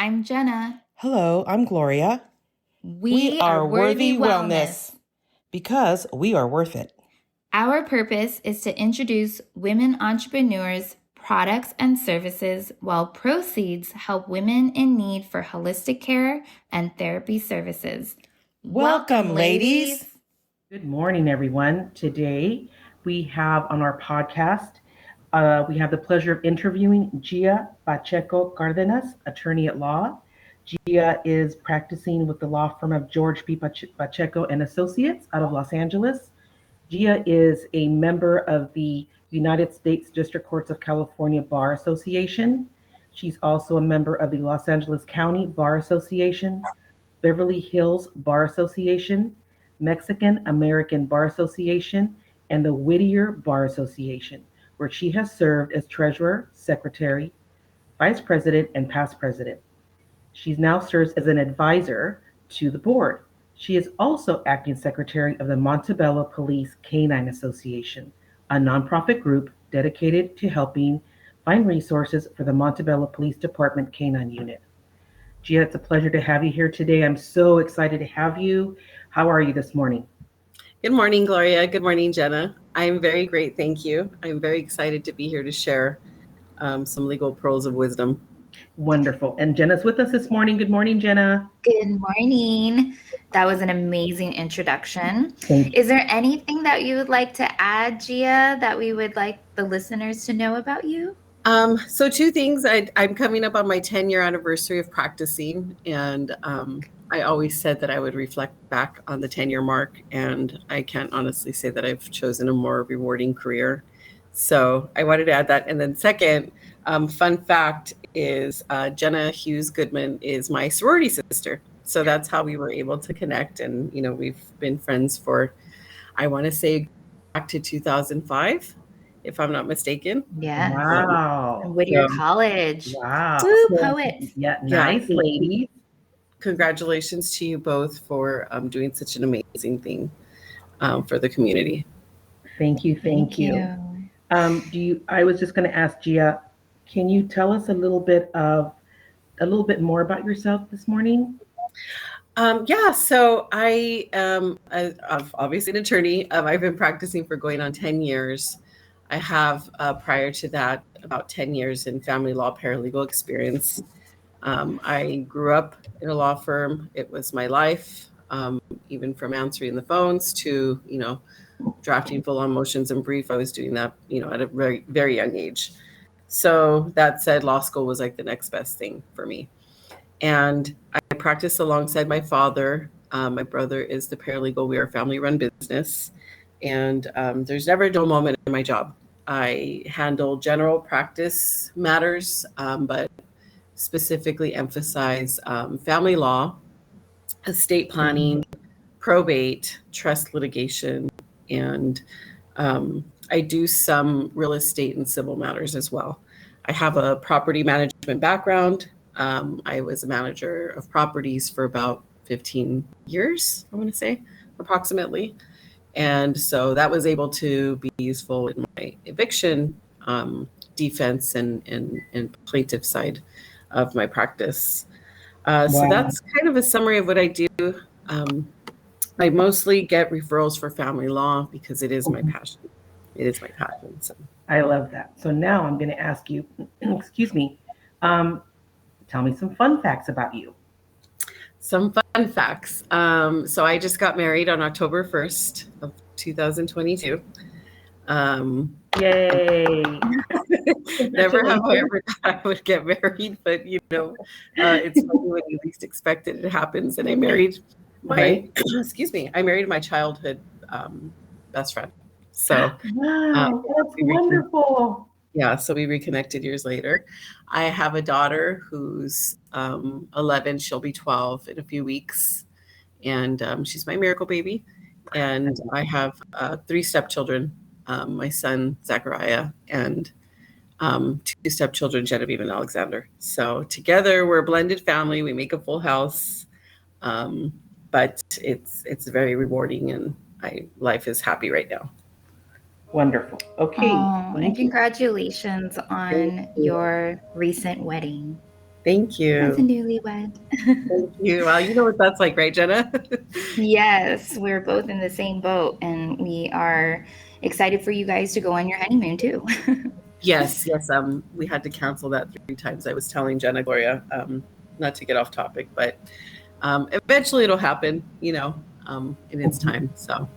I'm Jenna. Hello, I'm Gloria. We are Worthy Wellness because we are worth it. Our purpose is to introduce women entrepreneurs, products, and services while proceeds help women in need for holistic care and therapy services. Welcome, ladies. Good morning, everyone. Today we have on our podcast, we have the pleasure of interviewing Gia Pachecoo Gardenas, attorney at law. Gia is practicing with the law firm of George B. Pcheko and Associates out of Los Angeles. Gia is a member of the United States District Courts of California Bar Association. She's also a member of the Los Angeles County Bar Association, Beverly Hills Bar Association, Mexican American Bar Association, and the Whittier Bar Association, where she has served as treasurer, secretary, vice president, and past president. She now serves as an advisor to the board. She is also acting secretary of the Montebello Police Canine Association, a nonprofit group dedicated to helping find resources for the Montebello Police Department Canine Unit. Gia, it's a pleasure to have you here today. I'm so excited to have you. How are you this morning? Good morning, Gloria. Good morning, Jenna. I'm very great, thank you. I'm very excited to be here to share some legal pearls of wisdom. Wonderful. And Jenna's with us this morning. Good morning, Jenna. Good morning. That was an amazing introduction. Thank you. Is there anything that you would like to add, Gia, that we would like the listeners to know about you? So two things. I'm coming up on my 10-year anniversary of practicing, and I always said that I would reflect back on the 10-year mark, and I can't honestly say that I've chosen a more rewarding career. So I wanted to add that. And then second, fun fact is Jenna Hughes Goodman is my sorority sister. So that's how we were able to connect. And, you know, we've been friends for, I want to say, back to 2005, if I'm not mistaken. Yeah. Wow. Whittier College. Wow. Woo, poets. Yeah, nice, ladies. Congratulations to you both for doing such an amazing thing for the community. Thank you. I was just going to ask Gia, can you tell us a little bit more about yourself this morning? So I am obviously an attorney. I've been practicing for going on 10 years. I have, prior to that, about 10 years in family law paralegal experience. I grew up in a law firm. It was my life, even from answering the phones to, you know, drafting full-on motions and brief. I was doing that, you know, at a very, very young age. So that said, law school was like the next best thing for me. And I practice alongside my father. My brother is the paralegal. We are a family-run business. And there's never a dull moment in my job. I handle general practice matters, but specifically emphasize family law, estate planning, probate, trust litigation, and I do some real estate and civil matters as well. I have a property management background. I was a manager of properties for about 15 years, I want to say, approximately. And so that was able to be useful in my eviction defense and plaintiff side of my practice. So that's kind of a summary of what I do. I mostly get referrals for family law because it is my passion. So I love that. So now I'm going to ask you, excuse me, tell me some fun facts about you. Some fun facts. So I just got married on October 1st of 2022. Yay. Never have I ever thought I would get married, but you know, it's funny when you least expect it, it happens. And I married my childhood best friend. So wow, that's wonderful. So we reconnected years later. I have a daughter who's 11. She'll be 12 in a few weeks. And she's my miracle baby. And I have 3 stepchildren, my son, Zachariah, and 2 stepchildren, Genevieve and Alexander. So together we're a blended family. We make a full house. But it's very rewarding and life is happy right now. Wonderful. Okay. And congratulations on your recent wedding. Thank As a you. newlywed. Thank you. Well, you know what that's like, right, Jenna? Yes, we're both in the same boat, and we are excited for you guys to go on your honeymoon too. Yes, yes. We had to cancel that 3 times. I was telling Jenna, Gloria, not to get off topic, but eventually it'll happen, in its time. So,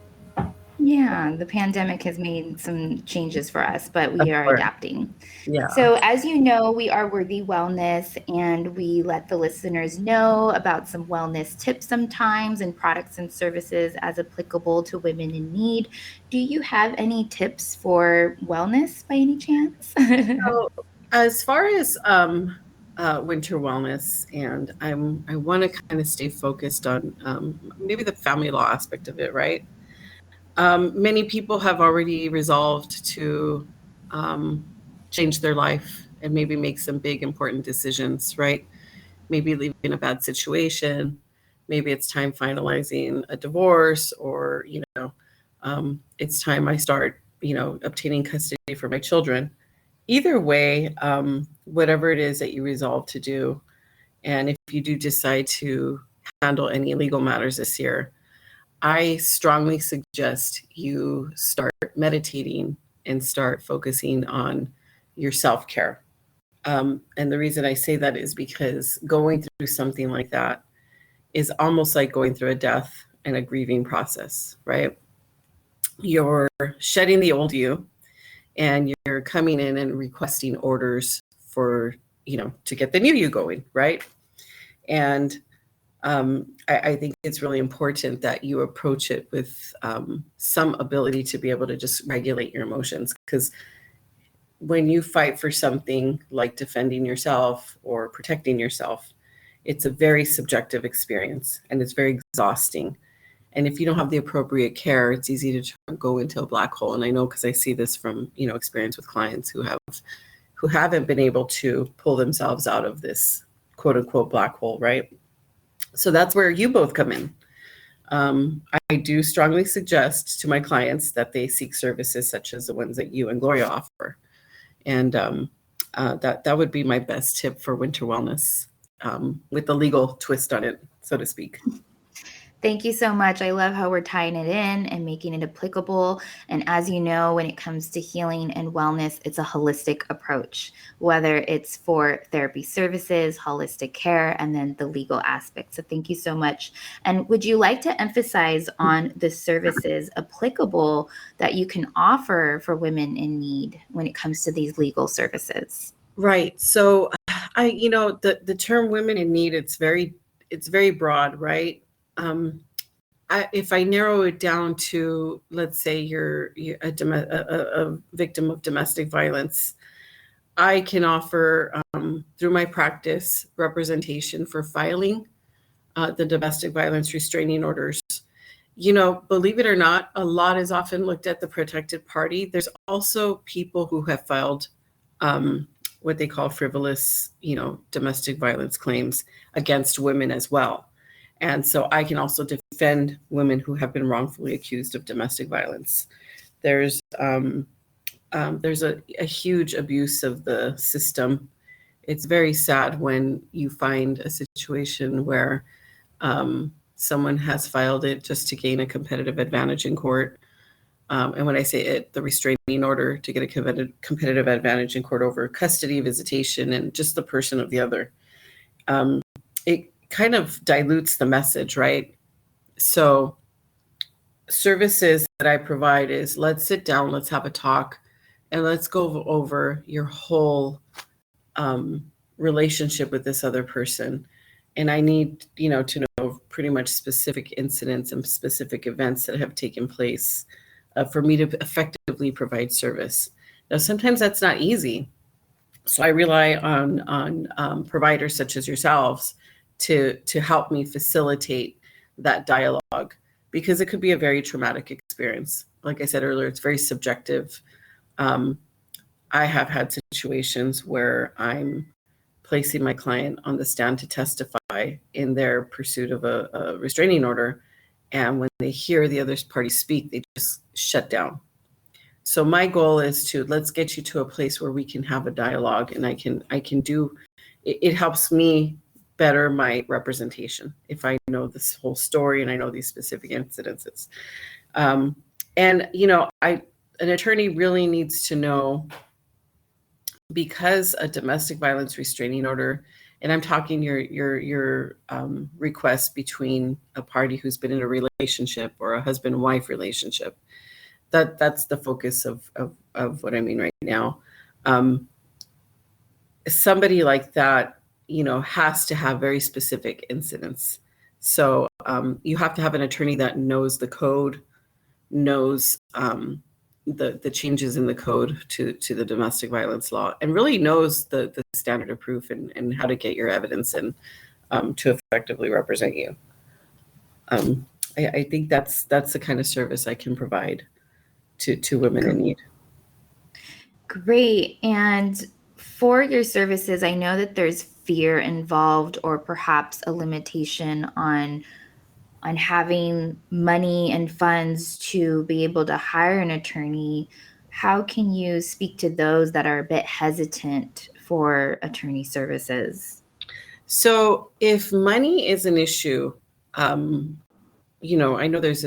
Yeah, the pandemic has made some changes for us, but of we are course, adapting. yeah. So, as you know, we are Worthy Wellness, and we let the listeners know about some wellness tips sometimes and products and services as applicable to women in need. Do you have any tips for wellness by any chance? So, as far as winter wellness, and I want to kind of stay focused on maybe the family law aspect of it, right? Many people have already resolved to um, change their life and maybe make some big important decisions, right? Maybe leaving a bad situation. Maybe it's time finalizing a divorce, or it's time I start, obtaining custody for my children. Either way, whatever it is that you resolve to do, and if you do decide to handle any legal matters this year, I strongly suggest you start meditating and start focusing on your self care. And the reason I say that is because going through something like that is almost like going through a death and a grieving process, right? You're shedding the old you, and you're coming in and requesting orders for, to get the new you going, right? And I think it's really important that you approach it with some ability to be able to just regulate your emotions. Because when you fight for something like defending yourself or protecting yourself, it's a very subjective experience and it's very exhausting. And if you don't have the appropriate care, it's easy to go into a black hole. And I know, because I see this from, experience with clients who haven't been able to pull themselves out of this quote unquote black hole, right? So that's where you both come in. I do strongly suggest to my clients that they seek services such as the ones that you and Gloria offer. And that would be my best tip for winter wellness, with the legal twist on it, so to speak. Thank you so much. I love how we're tying it in and making it applicable. And as you know, when it comes to healing and wellness, it's a holistic approach, whether it's for therapy services, holistic care, and then the legal aspect. So thank you so much. And would you like to emphasize on the services applicable that you can offer for women in need when it comes to these legal services? Right. So the term women in need, it's very broad, right? If I narrow it down to, let's say you're a victim of domestic violence, I can offer, through my practice, representation for filing the domestic violence restraining orders. Believe it or not, a lot is often looked at the protected party. There's also people who have filed what they call frivolous, domestic violence claims against women as well. And so I can also defend women who have been wrongfully accused of domestic violence. There's a huge abuse of the system. It's very sad when you find a situation where someone has filed it just to gain a competitive advantage in court. And when I say it, the restraining order to get a competitive advantage in court over custody, visitation, and just the person of the other. It kind of dilutes the message, right? So services that I provide is, let's sit down, let's have a talk, and let's go over your whole relationship with this other person. And I need, to know pretty much specific incidents and specific events that have taken place for me to effectively provide service. Now, sometimes that's not easy. So I rely on providers such as yourselves to help me facilitate that dialogue, because it could be a very traumatic experience. Like I said earlier, it's very subjective. I have had situations where I'm placing my client on the stand to testify in their pursuit of a restraining order. And when they hear the other party speak, they just shut down. So my goal is let's get you to a place where we can have a dialogue, and I can do it helps me better my representation if I know this whole story and I know these specific incidences. And an attorney really needs to know, because a domestic violence restraining order, and I'm talking your request between a party who's been in a relationship or a husband-wife relationship, that's the focus of what I mean right now. Somebody like that, has to have very specific incidents. So you have to have an attorney that knows the code, knows the changes in the code to the domestic violence law, and really knows the standard of proof and how to get your evidence in to effectively represent you. I think that's the kind of service I can provide to women in need. Great. And for your services, I know that there's fear involved, or perhaps a limitation on having money and funds to be able to hire an attorney. How can you speak to those that are a bit hesitant for attorney services? So if money is an issue, I know there's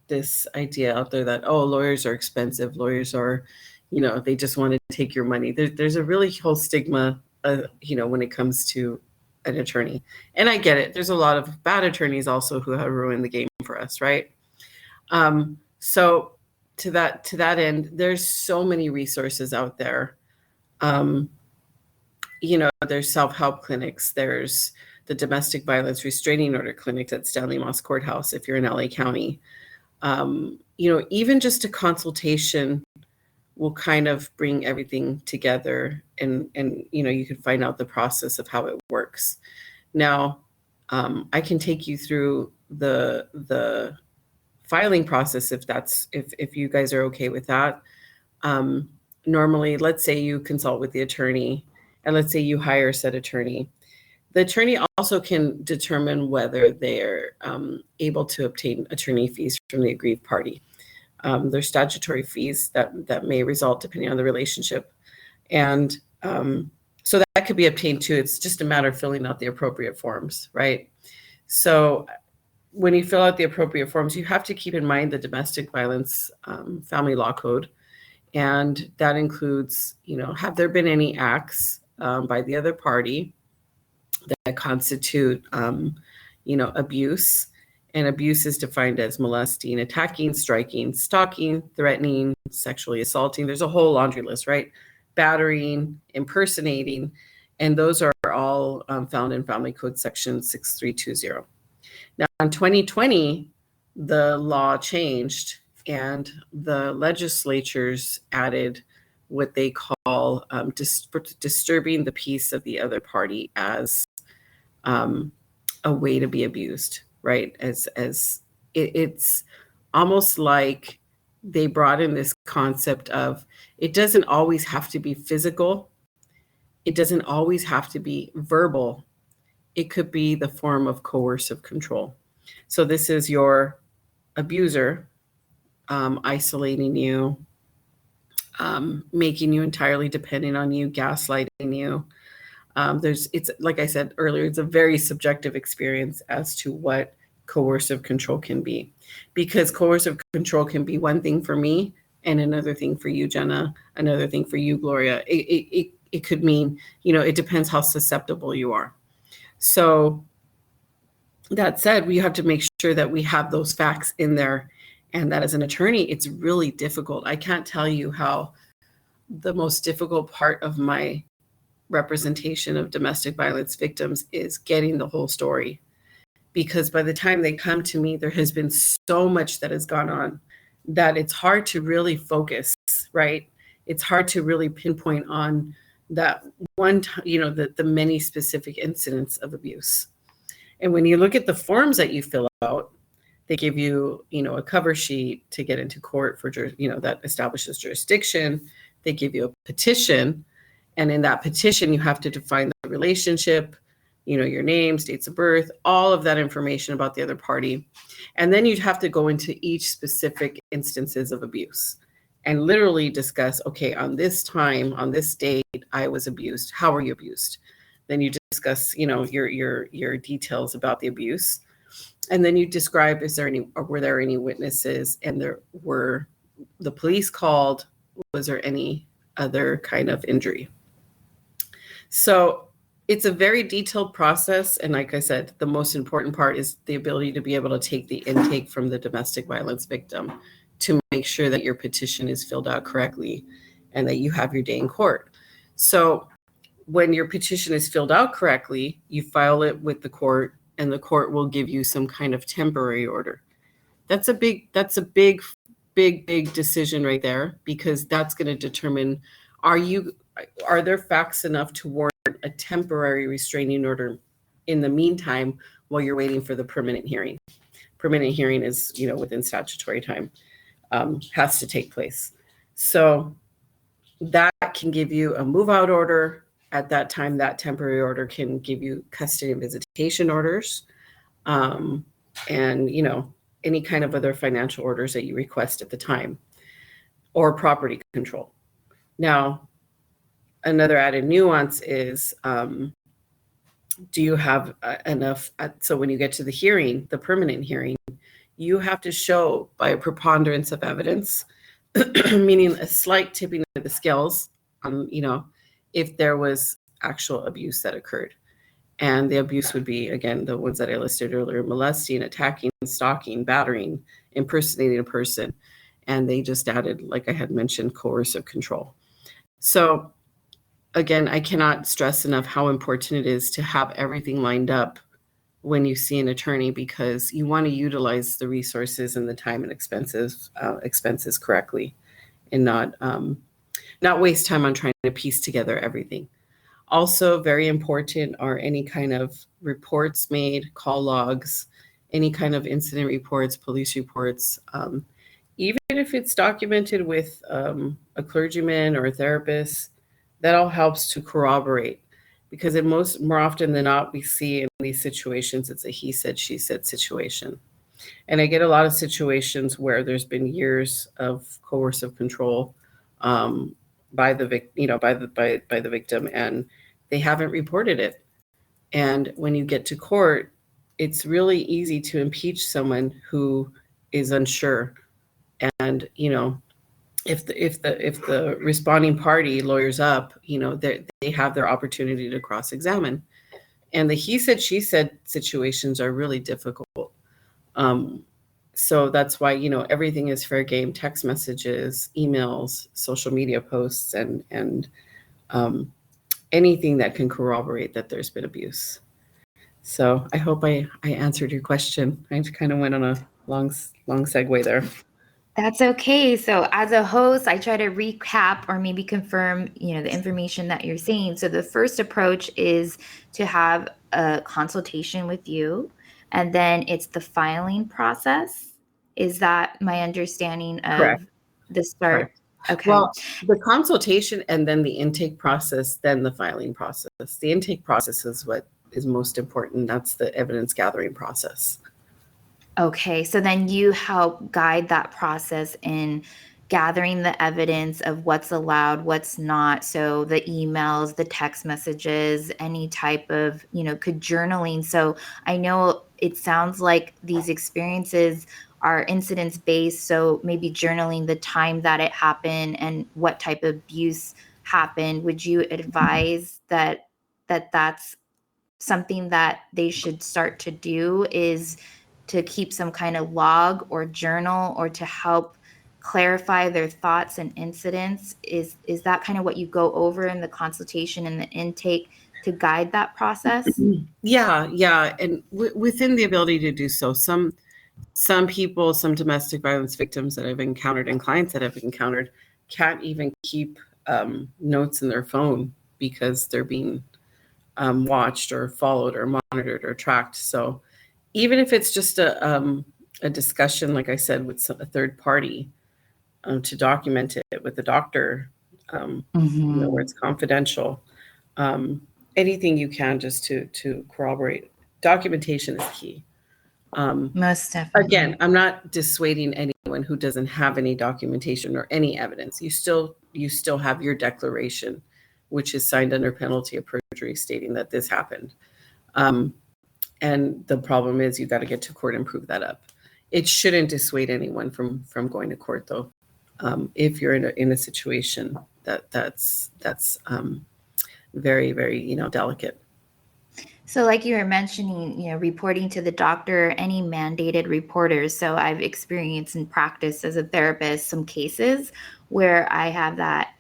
this idea out there that, oh, lawyers are expensive. Lawyers are, they just want to take your money. There's a really whole stigma, when it comes to an attorney. And I get it. There's a lot of bad attorneys also who have ruined the game for us, right? So to that end, there's so many resources out there. There's self-help clinics. There's the domestic violence restraining order clinics at Stanley Moss Courthouse if you're in LA County. Even just a consultation will kind of bring everything together, and you can find out the process of how it works. Now, I can take you through the filing process if you guys are okay with that. Normally, let's say you consult with the attorney, and let's say you hire said attorney. The attorney also can determine whether they're able to obtain attorney fees from the aggrieved party. There's statutory fees that may result depending on the relationship. And so that could be obtained too. It's just a matter of filling out the appropriate forms, right? So when you fill out the appropriate forms, you have to keep in mind the domestic violence family law code. And that includes, have there been any acts by the other party that constitute, abuse? And abuse is defined as molesting, attacking, striking, stalking, threatening, sexually assaulting. There's a whole laundry list, right? Battering, impersonating, and those are all found in Family Code Section 6320. Now, in 2020, the law changed, and the legislatures added what they call disturbing the peace of the other party as a way to be abused, right? It's almost like they brought in this concept of, it doesn't always have to be physical. It doesn't always have to be verbal. It could be the form of coercive control. So this is your abuser isolating you, making you entirely dependent on you, gaslighting you. It's like I said earlier, it's a very subjective experience as to what coercive control can be, because coercive control can be one thing for me and another thing for you, Jenna, another thing for you, Gloria. It could mean, it depends how susceptible you are. So that said, we have to make sure that we have those facts in there, and that as an attorney, it's really difficult. I can't tell you how the most difficult part of my representation of domestic violence victims is getting the whole story. Because by the time they come to me, there has been so much that has gone on that it's hard to really focus, right? It's hard to really pinpoint on that one, the many specific incidents of abuse. And when you look at the forms that you fill out, they give you, a cover sheet to get into court for, that establishes jurisdiction. They give you a petition. And in that petition, you have to define the relationship, your name, dates of birth, all of that information about the other party. And then you'd have to go into each specific instances of abuse and literally discuss, okay, on this time, on this date, I was abused. How were you abused? Then you discuss, your details about the abuse. And then you describe, were there any witnesses, and were the police called? Was there any other kind of injury? So it's a very detailed process. And like I said, the most important part is the ability to be able to take the intake from the domestic violence victim to make sure that your petition is filled out correctly and that you have your day in court. So when your petition is filled out correctly, you file it with the court, and the court will give you some kind of temporary order. That's a big decision right there, because that's going to determine, are there facts enough to warrant a temporary restraining order in the meantime while you're waiting for the permanent hearing. Permanent hearing is, within statutory time, has to take place. So that can give you a move out order. At that time, that temporary order can give you custody and visitation orders, and, any kind of other financial orders that you request at the time, or property control. Now, another added nuance is, do you have enough? So when you get to the hearing, the permanent hearing, you have to show by a preponderance of evidence, meaning a slight tipping of the scales, if there was actual abuse that occurred. And the abuse would be, again, the ones that I listed earlier: molesting, attacking, stalking, battering, impersonating a person. And they just added, like I had mentioned, coercive control. So again, I cannot stress enough how important it is to have everything lined up when you see an attorney, because you want to utilize the resources and the time and expenses correctly, and not waste time on trying to piece together everything. Also, very important are any kind of reports made, call logs, any kind of incident reports, police reports, even if it's documented with a clergyman or a therapist. That all helps to corroborate, because more often than not, we see in these situations, it's a he said, she said situation. And I get a lot of situations where there's been years of coercive control by the victim, and they haven't reported it. And when you get to court, it's really easy to impeach someone who is unsure. And if the responding party lawyers up, they have their opportunity to cross-examine. And the he said, she said situations are really difficult. So that's why, everything is fair game: text messages, emails, social media posts, and anything that can corroborate that there's been abuse. So I hope I answered your question. I kind of went on a long segue there. That's okay. So as a host, I try to recap or maybe confirm, the information that you're saying. So the first approach is to have a consultation with you, and then it's the filing process. Is that my understanding of Correct. the start? Correct. Okay. Well, the consultation, and then the intake process, then the filing process. The intake process is what is most important. That's the evidence gathering process. Okay, so then you help guide that process in gathering the evidence of what's allowed, what's not. So the emails, the text messages, any type of, could journaling. So I know it sounds like these experiences are incidents based. So maybe journaling the time that it happened and what type of abuse happened. Would you advise that that's something that they should start to do, is to keep some kind of log or journal, or to help clarify their thoughts and incidents? Is that kind of what you go over in the consultation and the intake to guide that process? Yeah. And within the ability to do so, some people, some domestic violence victims that I've encountered and clients that I've encountered can't even keep notes in their phone because they're being watched or followed or monitored or tracked. So even if it's just a discussion, like I said, with a third party, to document it with the doctor, where it's confidential, anything you can just to corroborate. Documentation is key. Most definitely. Again, I'm not dissuading anyone who doesn't have any documentation or any evidence. You still have your declaration which is signed under penalty of perjury stating that this happened. And the problem is you got to get to court and prove that up. It shouldn't dissuade anyone from going to court, though. If you're in a situation that's very, very, delicate. So like you were mentioning, reporting to the doctor, any mandated reporters. So I've experienced in practice as a therapist some cases where I have that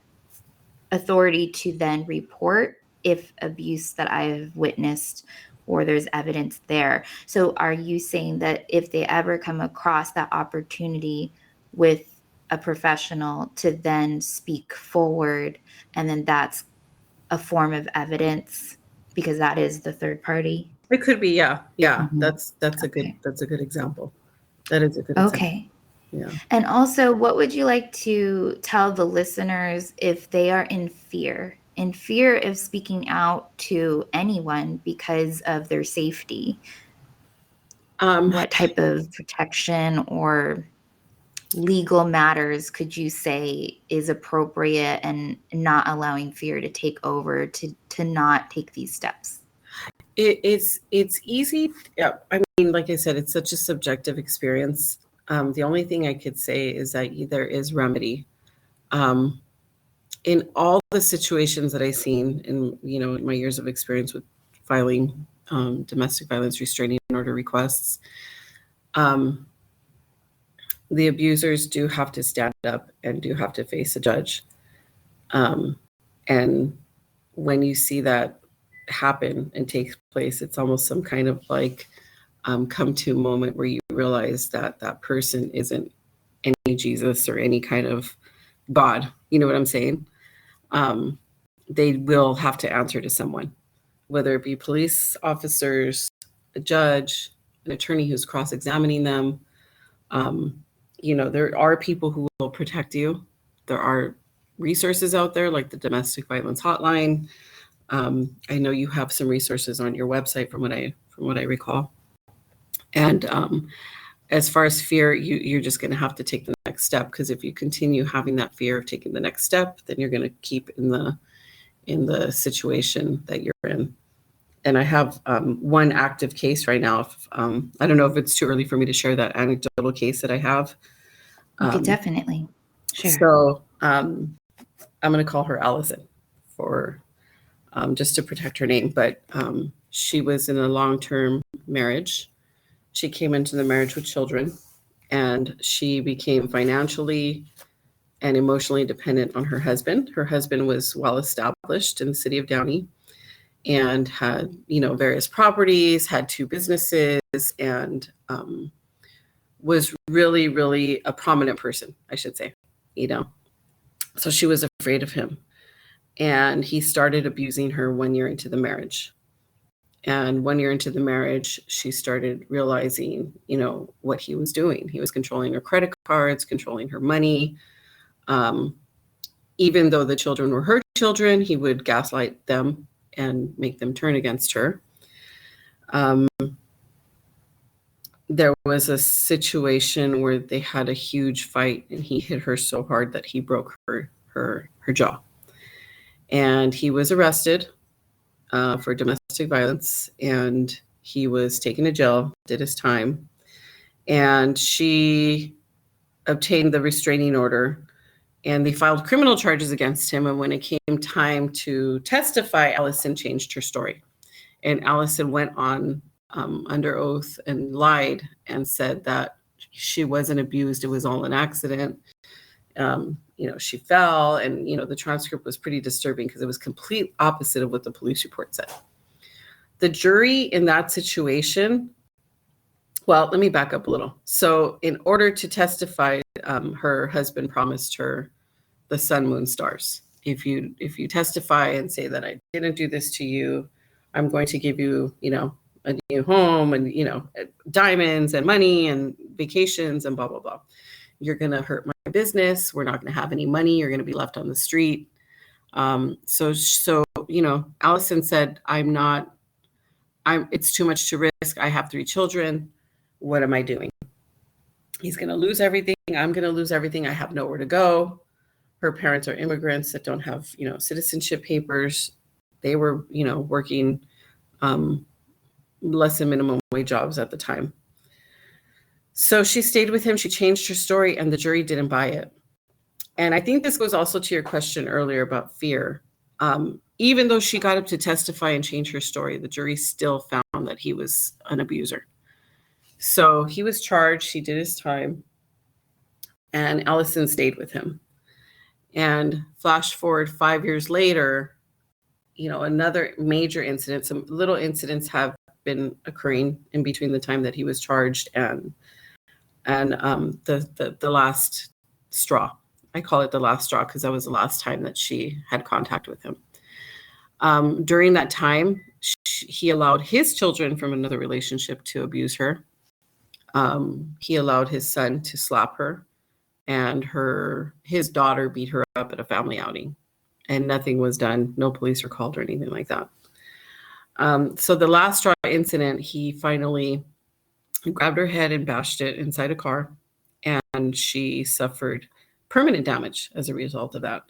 authority to then report if abuse that I've witnessed or there's evidence there. So are you saying that if they ever come across that opportunity with a professional to then speak forward, and then that's a form of evidence because that is the third party? It could be, yeah. Mhm. That's a good example. That is a good example. Okay. Yeah. And also, what would you like to tell the listeners if they are in fear of speaking out to anyone because of their safety? What type of protection or legal matters could you say is appropriate and not allowing fear to take over to not take these steps? It's easy. Yeah, I mean, like I said, it's such a subjective experience. The only thing I could say is that there is remedy. In all the situations that I've seen in my years of experience with filing domestic violence restraining order requests, the abusers do have to stand up and do have to face a judge. And when you see that happen and take place, it's almost some kind of like come to a moment where you realize that that person isn't any Jesus or any kind of God. You know what I'm saying? They will have to answer to someone, whether it be police officers, a judge, an attorney who's cross-examining them. There are people who will protect you. There are resources out there like the domestic violence hotline. I know you have some resources on your website from what I recall. And as far as fear, you're just going to have to take the next step, because if you continue having that fear of taking the next step, then you're going to keep in the situation that you're in. And I have one active case right now. I don't know if it's too early for me to share that anecdotal case that I have. Okay, definitely. Sure. So I'm going to call her Allison for just to protect her name. But she was in a long-term marriage. She came into the marriage with children, and she became financially and emotionally dependent on her husband. Her husband was well established in the city of Downey and had, various properties, had 2 businesses, and was really, really a prominent person, I should say, So she was afraid of him. And he started abusing her 1 year into the marriage. And 1 year into the marriage, she started realizing, what he was doing. He was controlling her credit cards, controlling her money. Even though the children were her children, he would gaslight them and make them turn against her. There was a situation where they had a huge fight, and he hit her so hard that he broke her jaw. And he was arrested for domestic violence, and he was taken to jail, did his time, and she obtained the restraining order, and they filed criminal charges against him. And when it came time to testify, Allison changed her story, and Allison went on under oath and lied and said that she wasn't abused, it was all an accident. She fell, and the transcript was pretty disturbing because it was complete opposite of what the police report said. The jury in that situation, well, let me back up a little. So in order to testify, her husband promised her the sun, moon, stars. If you testify and say that I didn't do this to you, I'm going to give you, a new home and, diamonds and money and vacations and blah, blah, blah. You're going to hurt my business. We're not going to have any money. You're going to be left on the street. So, Allison said, it's too much to risk. I have 3 children. What am I doing? He's going to lose everything. I'm going to lose everything. I have nowhere to go. Her parents are immigrants that don't have, citizenship papers. They were, working less than minimum wage jobs at the time. So she stayed with him. She changed her story, and the jury didn't buy it. And I think this goes also to your question earlier about fear. Even though she got up to testify and change her story, the jury still found that he was an abuser. So he was charged. He did his time. And Allison stayed with him. And flash forward 5 years later, another major incident, some little incidents have been occurring in between the time that he was charged and the last straw. I call it the last straw because that was the last time that she had contact with him. During that time, he allowed his children from another relationship to abuse her. He allowed his son to slap her, and his daughter beat her up at a family outing, and nothing was done. No police were called or anything like that. So the last straw incident, he finally grabbed her head and bashed it inside a car, and she suffered permanent damage as a result of that.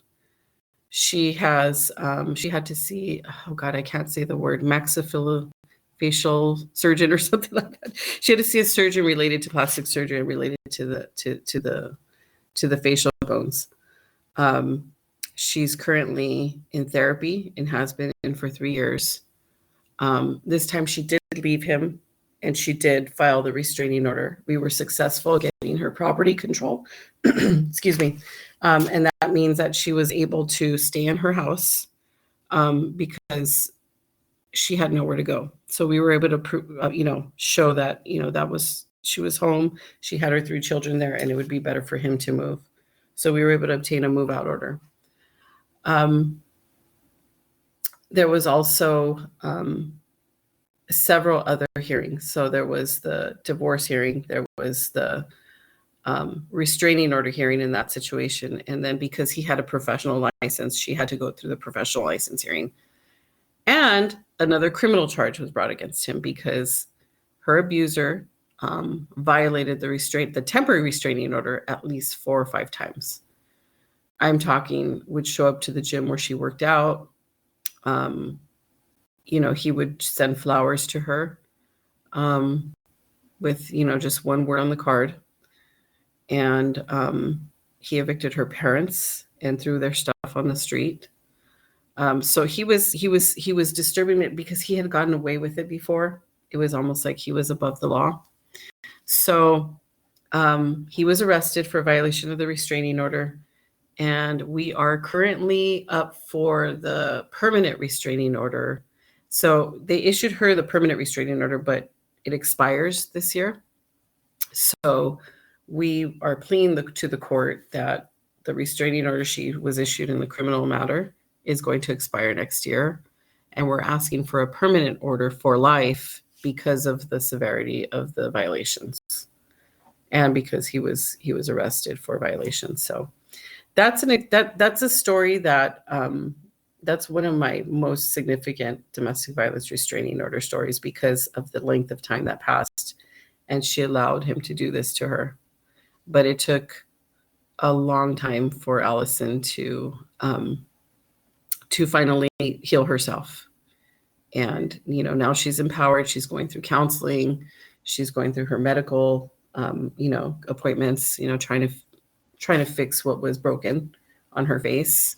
She had to see, oh God, I can't say the word, maxillofacial surgeon or something like that. She had to see a surgeon related to plastic surgery and related to the facial bones. She's currently in therapy and has been in for 3 years. This time she did leave him, and she did file the restraining order. We were successful getting her property control. Excuse me. And that means that she was able to stay in her house because she had nowhere to go. So we were able to, show that, she was home. She had her 3 children there, and it would be better for him to move. So we were able to obtain a move out order. There was also several other hearings. So there was the divorce hearing. There was the restraining order hearing in that situation. And then because he had a professional license, she had to go through the professional license hearing. And another criminal charge was brought against him because her abuser violated the temporary restraining order at least 4 or 5 times. I'm talking would show up to the gym where she worked out. He would send flowers to her with, just one word on the card. And he evicted her parents and threw their stuff on the street. So he was disturbing it because he had gotten away with it before. It was almost like he was above the law. So he was arrested for violation of the restraining order. And we are currently up for the permanent restraining order. So they issued her the permanent restraining order, but it expires this year. So we are pleading to the court that the restraining order she was issued in the criminal matter is going to expire next year. And we're asking for a permanent order for life because of the severity of the violations and because he was arrested for violations. So that's a story that that's one of my most significant domestic violence restraining order stories because of the length of time that passed, and she allowed him to do this to her. But it took a long time for Allison to finally heal herself. And now she's empowered. She's going through counseling. She's going through her medical appointments. Trying to fix what was broken on her face.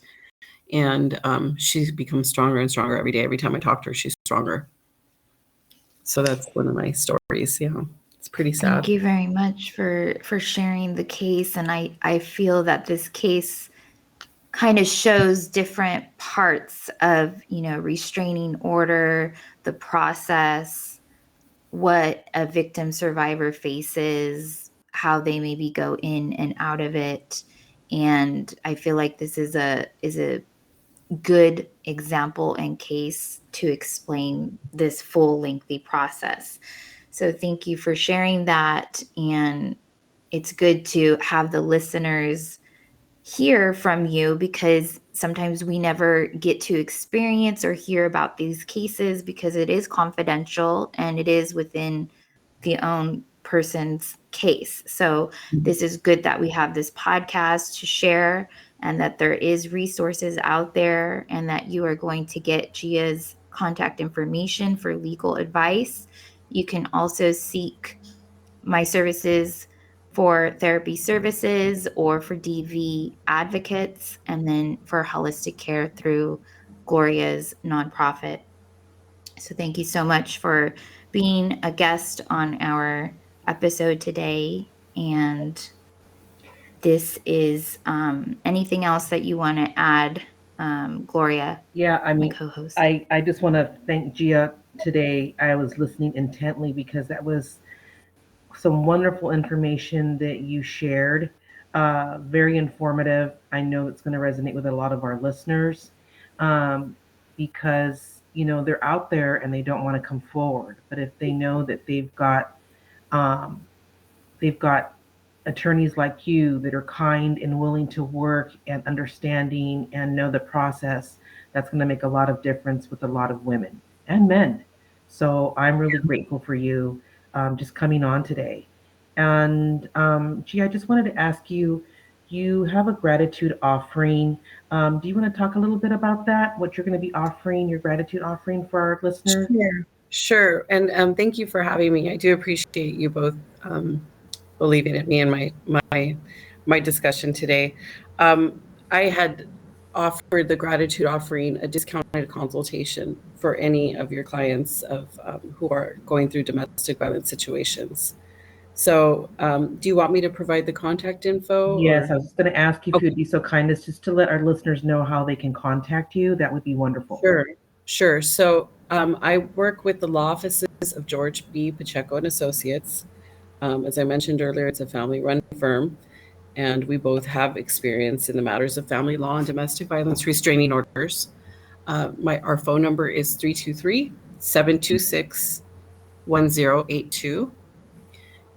And she's become stronger and stronger every day. Every time I talk to her, she's stronger. So that's one of my stories. Yeah, it's pretty sad. Thank you very much for sharing the case. And I feel that this case kind of shows different parts of, restraining order, the process, what a victim survivor faces, how they maybe go in and out of it. And I feel like this is a good example and case to explain this full lengthy process. So thank you for sharing that. And it's good to have the listeners hear from you because sometimes we never get to experience or hear about these cases because it is confidential and it is within the own person's case. So this is good that we have this podcast to share and that there is resources out there, and that you are going to get Gia's contact information for legal advice. You can also seek my services for therapy services or for DV advocates, and then for holistic care through Gloria's nonprofit. So thank you so much for being a guest on our episode today. And this is anything else that you want to add, Gloria, Yeah, I my mean, co-host? I just want to thank Gia today. I was listening intently because that was some wonderful information that you shared. Very informative. I know it's going to resonate with a lot of our listeners, because they're out there and they don't want to come forward. But if they know that um, they've got attorneys like you that are kind and willing to work and understanding and know the process, that's going to make a lot of difference with a lot of women and men. So I'm really grateful for you, just coming on today. And Gee, I just wanted to ask you, you have a gratitude offering. Do you want to talk a little bit about that? What you're going to be offering, your gratitude offering for our listeners? Sure. And thank you for having me. I do appreciate you both believing in me and my discussion today. I had offered the gratitude offering a discounted consultation for any of your clients of who are going through domestic violence situations. So, do you want me to provide the contact info Yes, or? I was just going to ask you if you'd be so kind as just to let our listeners know how they can contact you. That would be wonderful. Sure, sure. So I work with the law offices of George B. Pcheko and Associates. As I mentioned earlier, it's a family-run firm, and we both have experience in the matters of family law and domestic violence restraining orders. Our phone number is 323-726-1082.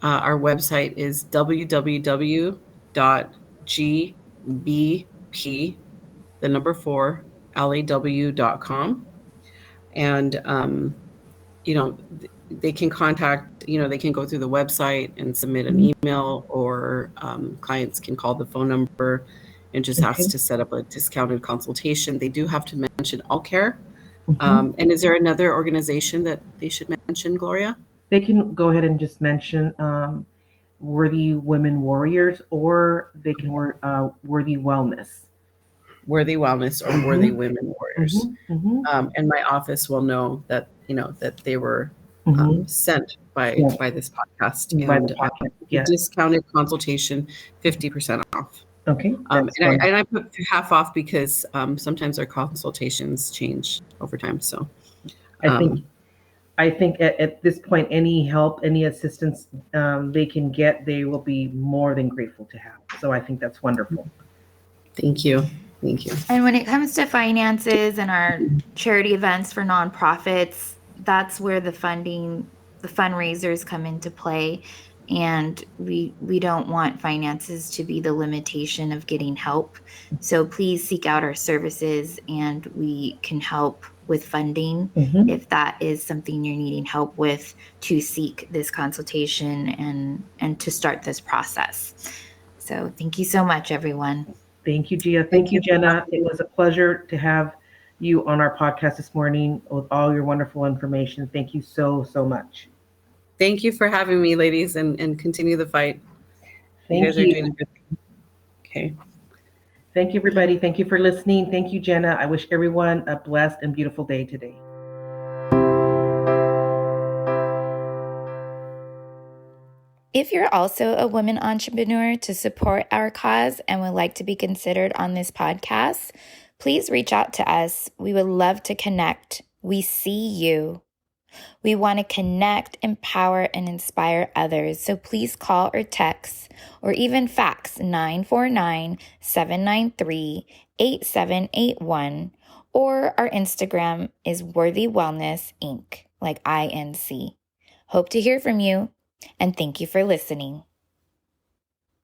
Our website is www.gbp, the number 4, law.com. And they can contact, they can go through the website and submit an email, or clients can call the phone number and just ask to set up a discounted consultation. They do have to mention All Care. And is there another organization that they should mention, Gloria? They can go ahead and just mention Worthy Women Warriors, or they can Worthy Wellness. Worthy Wellness or Worthy Women Warriors. And my office will know that that they were sent by this podcast, and the discounted consultation 50% off. Okay. And I put half off because sometimes our consultations change over time. So I think at this point, any help, any assistance they can get, they will be more than grateful to have. So I think that's wonderful. Thank you. Thank you. And when it comes to finances and our charity events for nonprofits, that's where the fundraisers come into play. And we don't want finances to be the limitation of getting help. So please seek out our services, and we can help with funding if that is something you're needing help with, to seek this consultation and to start this process. So thank you so much, everyone. Thank you, Gia. Thank you, Jenna. It was a pleasure to have you on our podcast this morning with all your wonderful information. Thank you so, so much. Thank you for having me, ladies, and continue the fight. Thank you. Guys are doing a good thing. Okay. Thank you, everybody. Thank you for listening. Thank you, Jenna. I wish everyone a blessed and beautiful day today. If you're also a woman entrepreneur to support our cause and would like to be considered on this podcast, please reach out to us. We would love to connect. We see you. We want to connect, empower, and inspire others. So please call or text or even fax 949-793-8781. Or our Instagram is Worthy Wellness Inc., like INC. Hope to hear from you, and thank you for listening.